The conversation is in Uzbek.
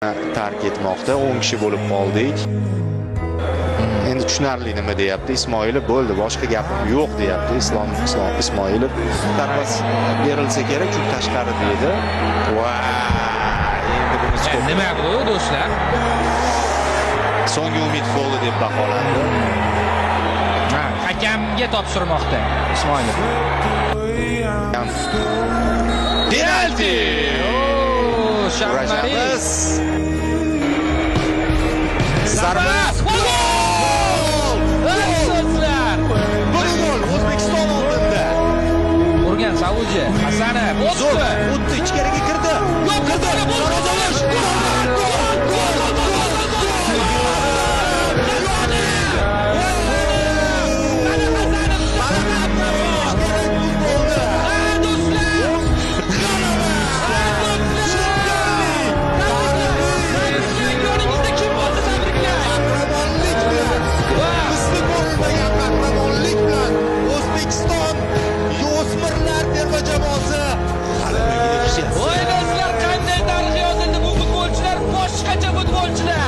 tark etmoqda. 10 kishi bo'lib qoldik. Endi tushunarli nima deyapti Ismoilov, bo'ldi, boshqa gapim yo'q deyapti Islom Ismoilov. Tarvas berilsa kerak, chunki tashqari deydi. Endi bunisi ko'p. Nima bu do'stlar? So'nggi umid bo'ldi deb baholandi. Hakamga topshirmoqda Ismoilov. Penalti! Shamariz. Zarba! Gol! Bir gol O'zbekiston oldinda. Urgan Saudiya Hasanov o'tdi. O'tdi, ichkariga kirdi. Yo'q, kirdi. Darvozalash. Voy do'stlar, qanday tarix yozildi bu futbolchilar, boshqacha futbolchilar.